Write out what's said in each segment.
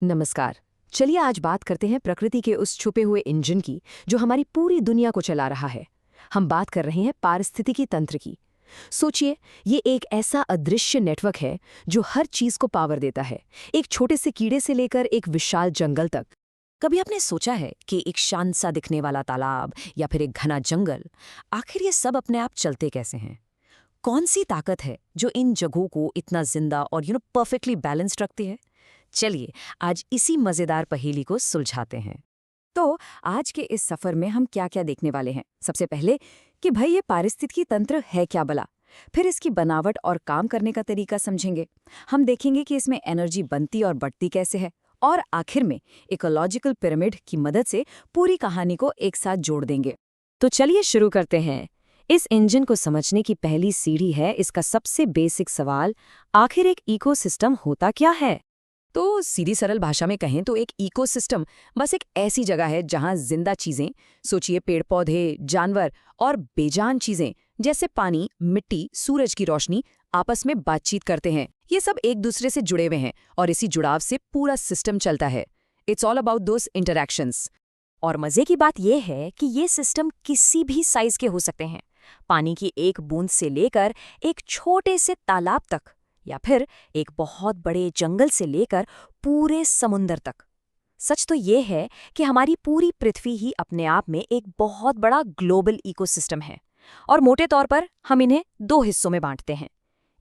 नमस्कार। चलिए आज बात करते हैं प्रकृति के उस छुपे हुए इंजन की जो हमारी पूरी दुनिया को चला रहा है। हम बात कर रहे हैं पारिस्थितिकी तंत्र की। सोचिए, ये एक ऐसा अदृश्य नेटवर्क है जो हर चीज को पावर देता है, एक छोटे से कीड़े से लेकर एक विशाल जंगल तक। कभी आपने सोचा है कि एक शांत सा दिखने वाला तालाब या फिर एक घना जंगल, आखिर ये सब अपने आप चलते कैसे हैं? कौन सी ताकत है जो इन जगहों को इतना जिंदा और परफेक्टली बैलेंस्ड रखती है? चलिए आज इसी मजेदार पहेली को सुलझाते हैं। तो आज के इस सफर में हम क्या-क्या देखने वाले हैं? सबसे पहले कि भाई ये पारिस्थितिकी तंत्र है क्या भला? फिर इसकी बनावट और काम करने का तरीका समझेंगे। हम देखेंगे कि इसमें एनर्जी बनती और बढ़ती कैसे है। और आखिर में इकोलॉजिकल पिरामिड की मदद से पूरी कहानी को एक साथ जोड़ देंगे। तो चलिए शुरू करते हैं। इस इंजन को समझने की पहली सीढ़ी है इसका सबसे बेसिक सवाल, आखिर एक इकोसिस्टम होता क्या है? तो सीधी सरल भाषा में कहें तो एक इकोसिस्टम बस एक ऐसी जगह है जहां जिंदा चीजें, सोचिए पेड़ पौधे, जानवर और बेजान चीजें जैसे पानी, मिट्टी, सूरज की रोशनी आपस में बातचीत करते हैं। ये सब एक दूसरे से जुड़े हुए हैं और इसी जुड़ाव से पूरा सिस्टम चलता है। It's all about those interactions. और मजे की बात यह है कि ये सिस्टम किसी भी साइज के हो सकते हैं, पानी की एक बूंद से लेकर एक छोटे से तालाब तक, या फिर एक बहुत बड़े जंगल से लेकर पूरे समुंदर तक। सच तो ये है कि हमारी पूरी पृथ्वी ही अपने आप में एक बहुत बड़ा ग्लोबल इकोसिस्टम है। और मोटे तौर पर हम इन्हें दो हिस्सों में बांटते हैं।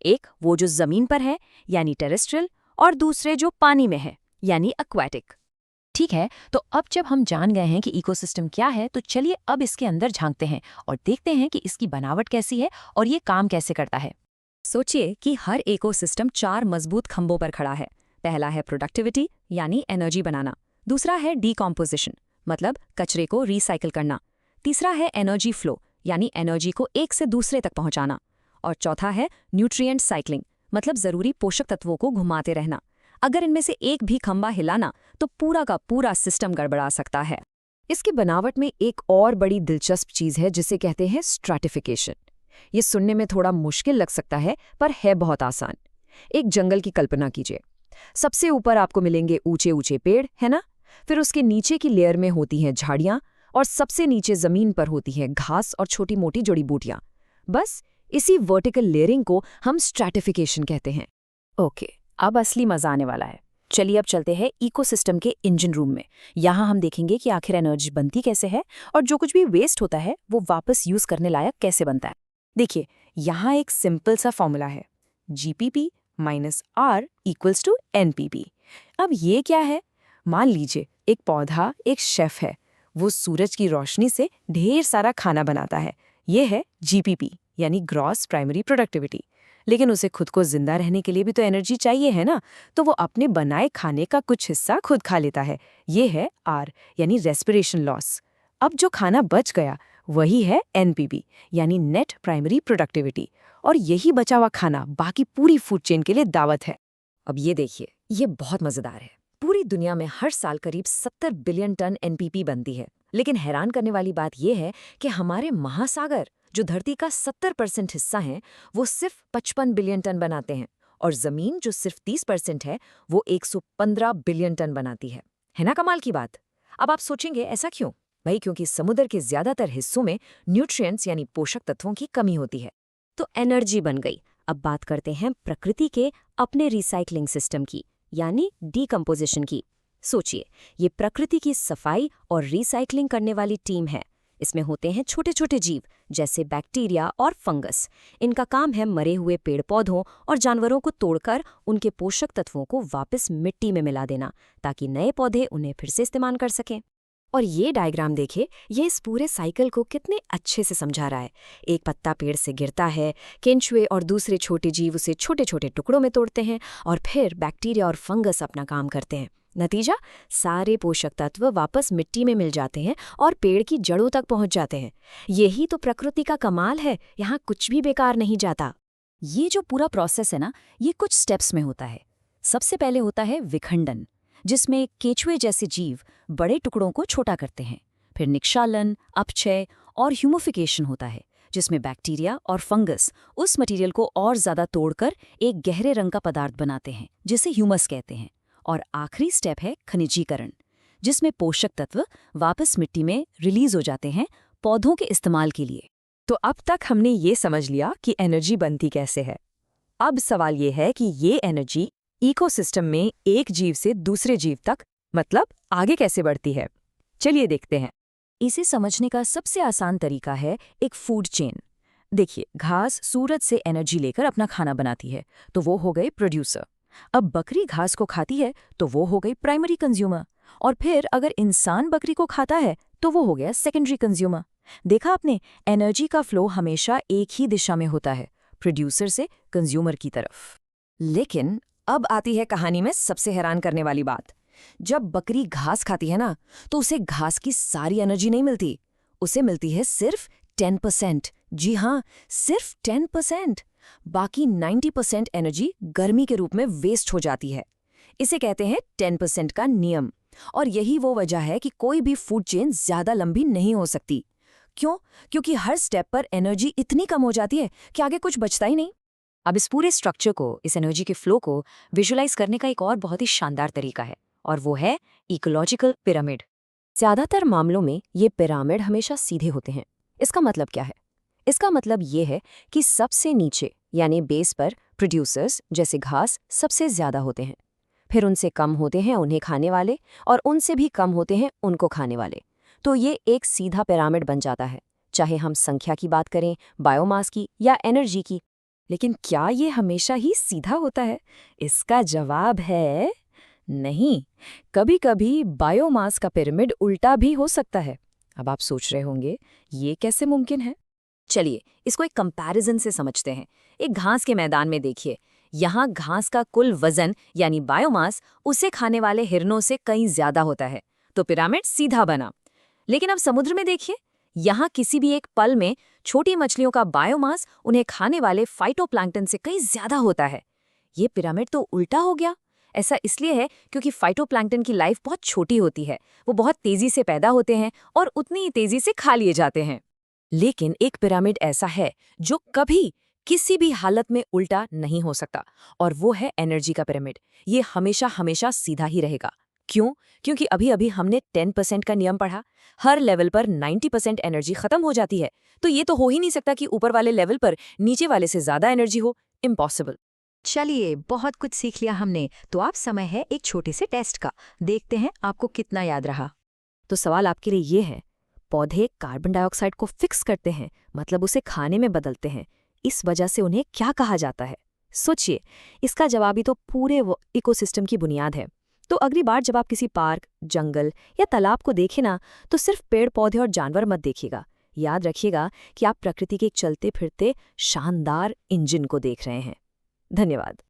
एक वो जो जमीन पर है यानी टेरेस्ट्रियल, और दूसरे जो पानी में है यानी एक्वाटिक। ठीक है, तो अब जब हम जान गए हैं कि इकोसिस्टम क्या है, तो चलिए अब इसके अंदर झांकते हैं और देखते हैं कि इसकी बनावट कैसी है और ये काम कैसे करता है। सोचिए कि हर इकोसिस्टम 4 मजबूत खंभों पर खड़ा है। पहला है प्रोडक्टिविटी यानी एनर्जी बनाना, दूसरा है डीकॉम्पोजिशन मतलब कचरे को रिसाइकिल करना, तीसरा है एनर्जी फ्लो यानी एनर्जी को एक से दूसरे तक पहुंचाना, और चौथा है न्यूट्रिएंट साइक्लिंग मतलब जरूरी पोषक तत्वों को घुमाते रहना। अगर इनमें से एक भी खंभा हिलाना तो पूरा का पूरा सिस्टम गड़बड़ा सकता है। इसकी बनावट में एक और बड़ी दिलचस्प चीज है जिसे कहते हैं स्ट्रैटिफिकेशन। ये सुनने में थोड़ा मुश्किल लग सकता है पर है बहुत आसान। एक जंगल की कल्पना कीजिए। सबसे ऊपर आपको मिलेंगे ऊंचे ऊंचे पेड़, है ना? फिर उसके नीचे की लेयर में होती हैं झाड़ियां, और सबसे नीचे जमीन पर होती है घास और छोटी मोटी जड़ी बूटियां। बस इसी वर्टिकल लेयरिंग को हम स्ट्रैटिफिकेशन कहते हैं। ओके, अब असली मजा आने वाला है। चलिए अब चलते हैं इकोसिस्टम के इंजन रूम में। यहाँ हम देखेंगे कि आखिर एनर्जी बनती कैसे है और जो कुछ भी वेस्ट होता है वो वापस यूज करने लायक कैसे बनता है। देखिए, यहाँ एक सिंपल सा फॉर्मूला है, GPP minus R equals to NPP. अब ये क्या है? मान लीजिए एक पौधा एक शेफ है, वो सूरज की रोशनी से ढेर सारा खाना बनाता है। ये है जीपीपी यानी ग्रॉस प्राइमरी प्रोडक्टिविटी। लेकिन उसे खुद को जिंदा रहने के लिए भी तो एनर्जी चाहिए, है ना? तो वो अपने बनाए खाने का कुछ हिस्सा खुद खा लेता है। ये है आर यानी रेस्पिरेशन लॉस। अब जो खाना बच गया वही है एनपीपी यानी नेट प्राइमरी प्रोडक्टिविटी, और यही बचा हुआ खाना बाकी पूरी फूड चेन के लिए दावत है। अब ये देखिए, ये बहुत मजेदार है। पूरी दुनिया में हर साल करीब 70 बिलियन टन एनपीपी बनती है। लेकिन हैरान करने वाली बात यह है कि हमारे महासागर जो धरती का 70% हिस्सा है वो सिर्फ 55 बिलियन टन बनाते हैं, और जमीन जो सिर्फ 30% है वो 115 बिलियन टन बनाती है ना कमाल की बात? अब आप सोचेंगे ऐसा क्यों? भाई क्योंकि समुद्र के ज्यादातर हिस्सों में न्यूट्रिएंट्स यानी पोषक तत्वों की कमी होती है। तो एनर्जी बन गई। अब बात करते हैं प्रकृति के अपने रिसाइकलिंग सिस्टम की यानी डीकम्पोजिशन की। सोचिए, ये प्रकृति की सफाई और रिसाइकलिंग करने वाली टीम है। इसमें होते हैं छोटे छोटे जीव जैसे बैक्टीरिया और फंगस। इनका काम है मरे हुए पेड़ पौधों और जानवरों को तोड़कर उनके पोषक तत्वों को वापस मिट्टी में मिला देना, ताकि नए पौधे उन्हें फिर से इस्तेमाल कर सकें। और ये डायग्राम देखिए, ये इस पूरे साइकिल को कितने अच्छे से समझा रहा है। एक पत्ता पेड़ से गिरता है, केंचुए और दूसरे छोटे जीव उसे छोटे छोटे टुकड़ों में तोड़ते हैं, और फिर बैक्टीरिया और फंगस अपना काम करते हैं। नतीजा, सारे पोषक तत्व वापस मिट्टी में मिल जाते हैं और पेड़ की जड़ों तक पहुंच जाते हैं। यही तो प्रकृति का कमाल है, यहाँ कुछ भी बेकार नहीं जाता। ये जो पूरा प्रोसेस है ना, ये कुछ स्टेप्स में होता है। सबसे पहले होता है विखंडन, जिसमें केंचुए जैसे जीव बड़े टुकड़ों को छोटा करते हैं। फिर निक्षालन, अपक्षय और ह्यूमिफिकेशन होता है, जिसमें बैक्टीरिया और फंगस उस मटेरियल को और ज्यादा तोड़कर एक गहरे रंग का पदार्थ बनाते हैं जिसे ह्यूमस कहते हैं। और आखिरी स्टेप है खनिजीकरण, जिसमें पोषक तत्व वापस मिट्टी में रिलीज हो जाते हैं पौधों के इस्तेमाल के लिए। तो अब तक हमने ये समझ लिया कि एनर्जी बनती कैसे है। अब सवाल ये है कि ये एनर्जी इकोसिस्टम में एक जीव से दूसरे जीव तक, मतलब आगे कैसे बढ़ती है। चलिए देखते हैं। इसे समझने का सबसे आसान तरीका है एक फूड चेन। देखिए, घास सूरज से एनर्जी लेकर अपना खाना बनाती है, तो वो हो गई प्रोड्यूसर। अब बकरी घास को खाती है तो वो हो गई प्राइमरी कंज्यूमर। और फिर अगर इंसान बकरी को खाता है तो वो हो गया सेकेंडरी कंज्यूमर। देखा आपने, एनर्जी का फ्लो हमेशा एक ही दिशा में होता है, प्रोड्यूसर से कंज्यूमर की तरफ। लेकिन अब आती है कहानी में सबसे हैरान करने वाली बात। जब बकरी घास खाती है ना, तो उसे घास की सारी एनर्जी नहीं मिलती, उसे मिलती है सिर्फ 10%। जी हाँ, सिर्फ 10%। बाकी 90% एनर्जी गर्मी के रूप में वेस्ट हो जाती है। इसे कहते हैं 10% का नियम। और यही वो वजह है कि कोई भी फूड चेन ज्यादा लंबी नहीं हो सकती। क्यों? क्योंकि हर स्टेप पर एनर्जी इतनी कम हो जाती है कि आगे कुछ बचता ही नहीं। अब इस पूरे स्ट्रक्चर को, इस एनर्जी के फ्लो को विजुलाइज करने का एक और बहुत ही शानदार तरीका है, और वो है इकोलॉजिकल पिरामिड। ज्यादातर मामलों में ये पिरामिड हमेशा सीधे होते हैं। इसका मतलब क्या है? इसका मतलब ये है कि सबसे नीचे यानी बेस पर प्रोड्यूसर्स जैसे घास सबसे ज्यादा होते हैं, फिर उनसे कम होते हैं उन्हें खाने वाले, और उनसे भी कम होते हैं उनको खाने वाले। तो ये एक सीधा पिरामिड बन जाता है, चाहे हम संख्या की बात करें, बायोमास की या एनर्जी की। लेकिन क्या ये हमेशा ही सीधा होता है? इसका जवाब है नहीं। कभी कभी बायोमास का पिरामिड उल्टा भी हो सकता है। अब आप सोच रहे होंगे, ये कैसे मुमकिन है? चलिए इसको एक कंपैरिजन से समझते हैं। एक घास के मैदान में देखिए, यहाँ घास का कुल वजन यानी बायोमास उसे खाने वाले हिरनों से कहीं ज्यादा होता है, तो पिरामिड सीधा बना। लेकिन अब समुद्र में देखिए, यहाँ किसी भी एक पल में छोटी मछलियों का बायोमास उन्हें खाने वाले फाइटोप्लैंक्टन से कहीं ज्यादा होता है। ये पिरामिड तो उल्टा हो गया। ऐसा इसलिए है क्योंकि फाइटोप्लैंक्टन की लाइफ बहुत छोटी होती है, वो बहुत तेजी से पैदा होते हैं और उतनी ही तेजी से खा लिए जाते हैं। लेकिन एक पिरामिड ऐसा है जो कभी किसी भी हालत में उल्टा नहीं हो सकता, और वो है एनर्जी का पिरामिड। ये हमेशा हमेशा सीधा ही रहेगा। क्यों? क्योंकि अभी अभी हमने 10% का नियम पढ़ा। हर लेवल पर 90% एनर्जी खत्म हो जाती है, तो ये तो हो ही नहीं सकता कि ऊपर वाले लेवल पर नीचे वाले से ज्यादा एनर्जी हो। इम्पॉसिबल। चलिए, बहुत कुछ सीख लिया हमने, तो अब समय है एक छोटे से टेस्ट का। देखते हैं आपको कितना याद रहा। तो सवाल आपके लिए ये है, पौधे कार्बन डाइऑक्साइड को फिक्स करते हैं, मतलब उसे खाने में बदलते हैं। इस वजह से उन्हें क्या कहा जाता है? सोचिए, इसका जवाब ही तो पूरे इकोसिस्टम की बुनियाद है। तो अगली बार जब आप किसी पार्क, जंगल या तालाब को देखें ना, तो सिर्फ पेड़ पौधे और जानवर मत देखिएगा। याद रखिएगा कि आप प्रकृति के एक चलते फिरते शानदार इंजन को देख रहे हैं। धन्यवाद।